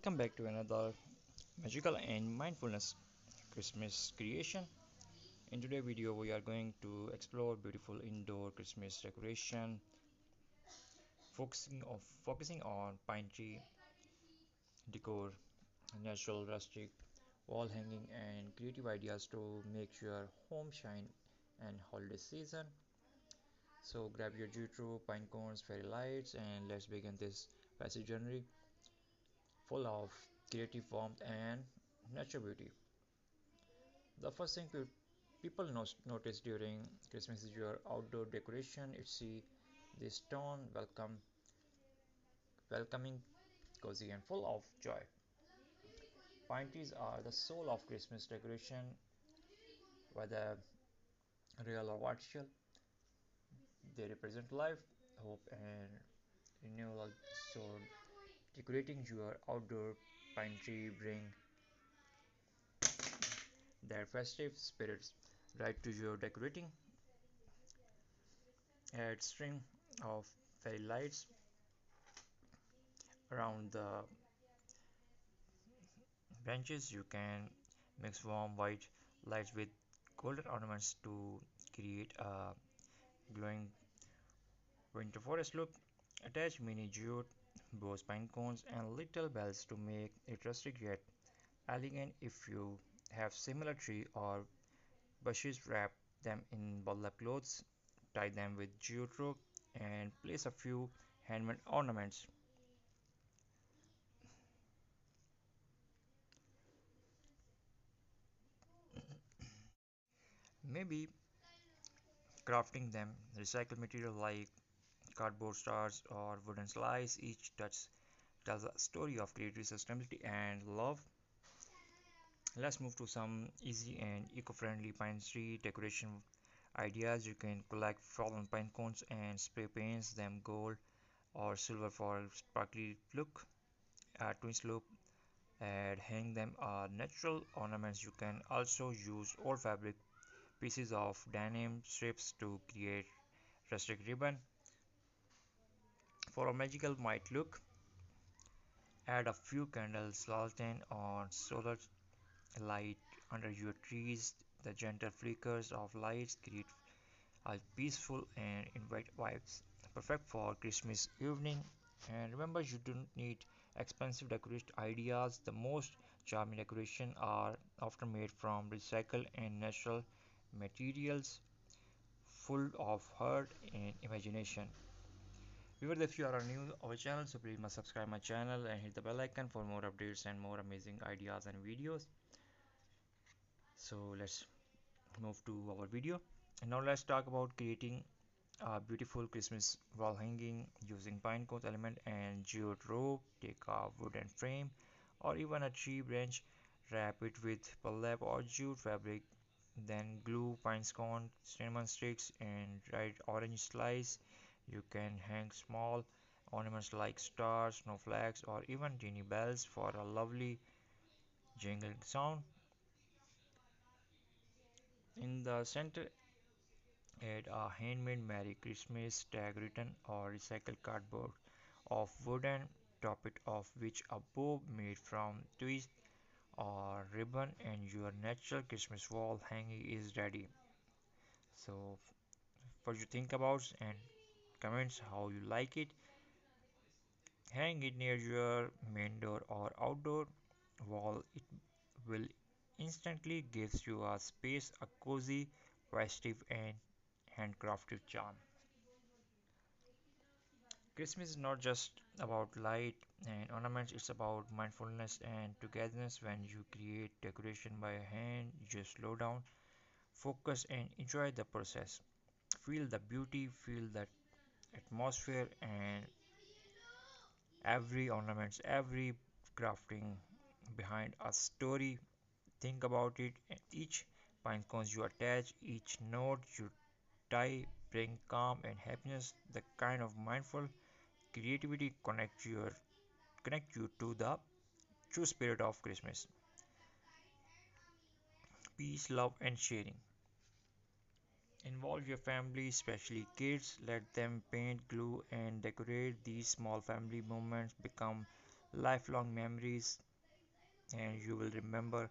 Welcome back to another magical and mindfulness Christmas creation. In today's video, we are going to explore beautiful indoor Christmas decoration, focusing on pine tree decor, natural rustic wall hanging, and creative ideas to make your home shine and holiday season. So grab your jutro, pine cones, fairy lights, and let's begin this passage journey full of creative warmth and natural beauty. The first thing people notice during Christmas is your outdoor decoration. It's this tone, welcoming, cozy, and full of joy. Pine trees are the soul of Christmas decoration, whether real or artificial. They represent life, hope, and renewal. So, decorating your outdoor pine tree bring their festive spirits right to your decorating. Add string of fairy lights around the branches. You can mix warm white lights with golden ornaments to create a glowing winter forest look. Attach mini jute, bows, pine cones, and little bells to make it rustic yet elegant. If you have similar tree or bushes, wrap them in burlap clothes, tie them with jute rope, and place a few handmade ornaments. Maybe crafting them recycled material like cardboard stars or wooden slices. Each touch tells a story of creativity, sustainability, and love. Let's move to some easy and eco-friendly pine tree decoration ideas. You can collect fallen pine cones and spray paint them gold or silver for a sparkly look. Add twin slope and hang them are natural ornaments. You can also use old fabric pieces of denim strips to create rustic ribbon for a magical white look. Add a few candles, lantern, or solar light under your trees. The gentle flickers of lights create a peaceful and invite vibes, perfect for Christmas evening. And remember, you don't need expensive decoration ideas. The most charming decoration are often made from recycled and natural materials, full of heart and imagination. Viewers, if you are new to our channel, so please must subscribe my channel and hit the bell icon for more updates and more amazing ideas and videos. So let's move to our video. And now let's talk about creating a beautiful Christmas wall hanging using pine cone element and jute rope. Take a wooden frame or even a tree branch, wrap it with burlap or jute fabric, then glue pine cone, cinnamon sticks, and dried orange slice. You can hang small ornaments like stars, snowflakes, or even tiny bells for a lovely jingling sound. In the center, add a handmade Merry Christmas tag written or recycled cardboard of wooden, top it off with a bow made from twist or ribbon, and your natural Christmas wall hanging is ready. So, what you think about and comments how you like it. Hang it near your main door or outdoor wall. It will instantly gives you a space, a cozy, festive, and handcrafted charm. Christmas is not just about light and ornaments, it's about mindfulness and togetherness. When you create decoration by hand, you just slow down, focus, and enjoy the process. Feel the beauty, feel the atmosphere, and every ornaments, every crafting behind a story. Think about it. Each pine cones you attach, each note you tie, bring calm and happiness. The kind of mindful creativity connect you to the true spirit of Christmas. Peace, love, and sharing. Involve your family, especially kids. Let them paint, glue, and decorate. These small family moments become lifelong memories, and you will remember